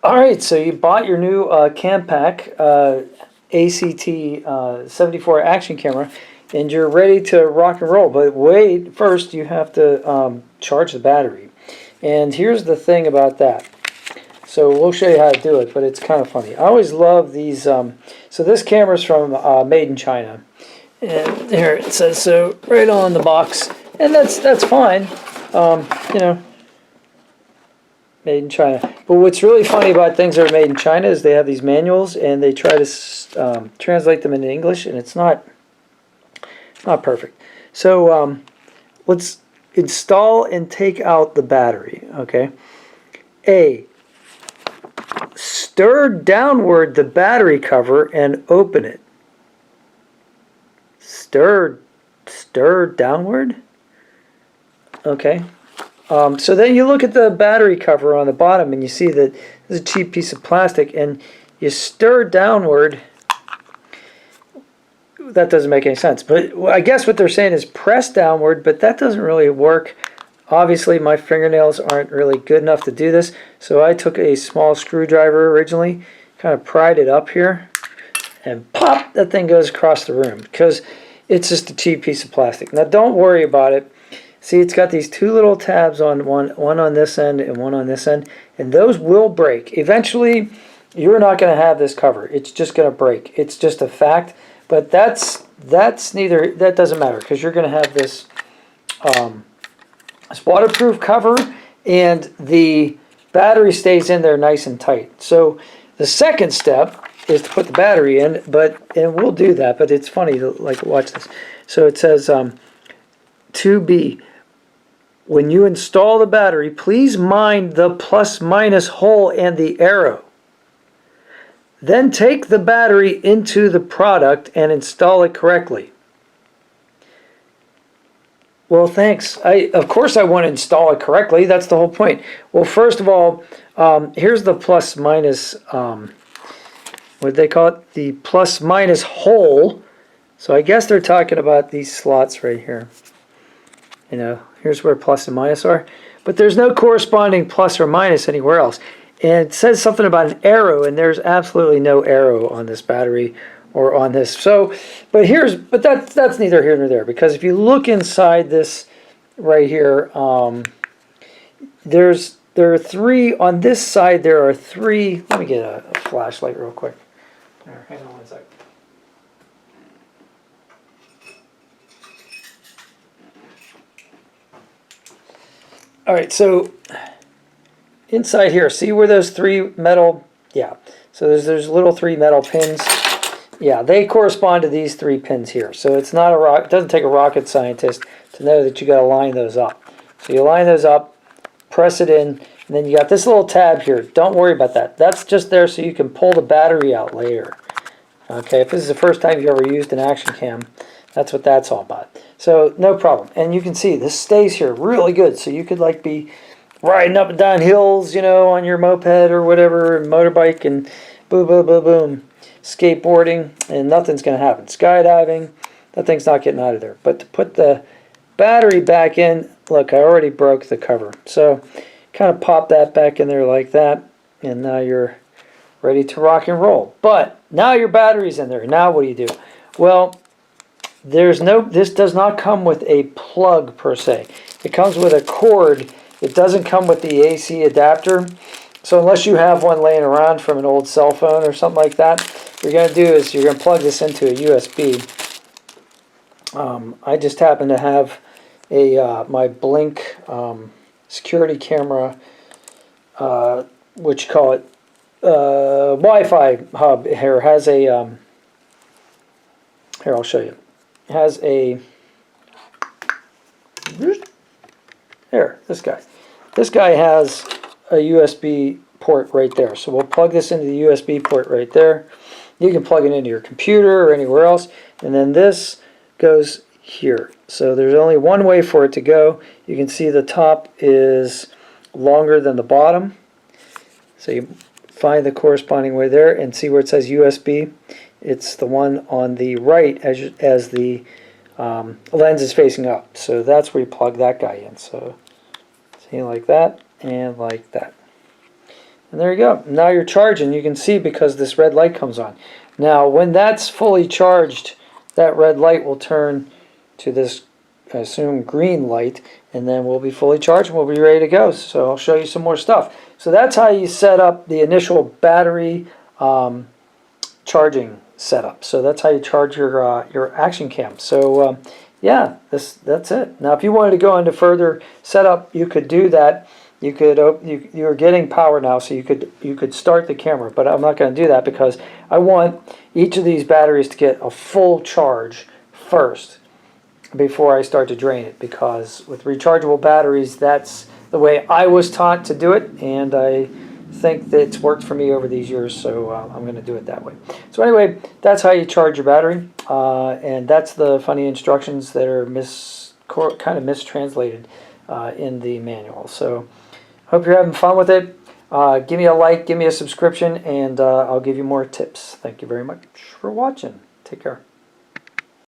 All right, so you bought your new CamPark ACT74 action camera, and you're ready to rock and roll. But wait, first you have to charge the battery. And here's the thing about that. So we'll show you how to do it, but it's kind of funny. I always love these. So this camera's from made in China, and here it says so right on the box, and that's fine. You know. Made in China. But what's really funny about things that are made in China is they have these manuals and they try to translate them into English, and it's not perfect. So let's install and take out the battery. Okay. A. Stir downward the battery cover and open it. Stir downward. Okay. So then you look at the battery cover on the bottom and you see that this is a cheap piece of plastic, and you stir downward. That doesn't make any sense. But I guess what they're saying is press downward, but that doesn't really work. Obviously my fingernails aren't really good enough to do this, so I took a small screwdriver originally, kind of pried it up here, and pop, that thing goes across the room because it's just a cheap piece of plastic. Now don't worry about it. See, it's got these two little tabs on one on this end and one on this end, and those will break. Eventually, you're not going to have this cover. It's just going to break. It's just a fact. But that doesn't matter because you're going to have this waterproof cover, and the battery stays in there nice and tight. So the second step is to put the battery in, and we'll do that. But it's funny to watch this. So it says 2B. When you install the battery, please mind the plus-minus hole and the arrow. Then take the battery into the product and install it correctly. Well, thanks. Of course I want to install it correctly. That's the whole point. Well, first of all, here's the plus-minus, what do they call it? The plus-minus hole. So I guess they're talking about these slots right here. You know, here's where plus and minus are. But there's no corresponding plus or minus anywhere else. And it says something about an arrow, and there's absolutely no arrow on this battery or on this. So, but that's neither here nor there, because if you look inside this right here, there are three on this side. There are three. Let me get a flashlight real quick. There, hang on one second. All right, so inside here, see where those three metal, yeah. So there's little three metal pins. Yeah, they correspond to these three pins here. So it's not it doesn't take a rocket scientist to know that you got to line those up. So you line those up, press it in, and then you got this little tab here. Don't worry about that. That's just there so you can pull the battery out later. Okay, if this is the first time you've ever used an action cam, that's what that's all about. So no problem. And you can see this stays here really good. So you could be riding up and down hills, you know, on your moped or whatever, and motorbike, and boom, boom, boom, boom, skateboarding, and nothing's going to happen. Skydiving, that thing's not getting out of there. But to put the battery back in, look, I already broke the cover. So kind of pop that back in there like that, and now you're ready to rock and roll. But now your battery's in there. Now what do you do? Well, this does not come with a plug per se. It comes with a cord. It doesn't come with the AC adapter. So unless you have one laying around from an old cell phone or something like that, what you're going to do is you're going to plug this into a USB. I just happen to have my Blink security camera, what you call it, Wi-Fi hub here has a, here I'll show you. Has a, here, this guy has a USB port right there. So we'll plug this into the USB port right there. You can plug it into your computer or anywhere else, and then this goes here. So there's only one way for it to go. You can see the top is longer than the bottom. So you find the corresponding way there and see where it says USB. It's the one on the right as the lens is facing up. So that's where you plug that guy in. So see, like that and like that. And there you go. Now you're charging. You can see because this red light comes on. Now when that's fully charged, that red light will turn to this, I assume, green light, and then we'll be fully charged and we'll be ready to go. So I'll show you some more stuff. So that's how you set up the initial battery charging setup. So that's how you charge your action cam. So yeah, that's it. Now if you wanted to go into further setup, you could do that. You could you're getting power now, so you could start the camera, but I'm not going to do that because I want each of these batteries to get a full charge first before I start to drain it, because with rechargeable batteries, that's the way I was taught to do it, and I think that it's worked for me over these years, so I'm going to do it that way. So anyway, that's how you charge your battery, and that's the funny instructions that are kind of mistranslated in the manual. So hope you're having fun with it. Give me a like, give me a subscription, and I'll give you more tips. Thank you very much for watching. Take care.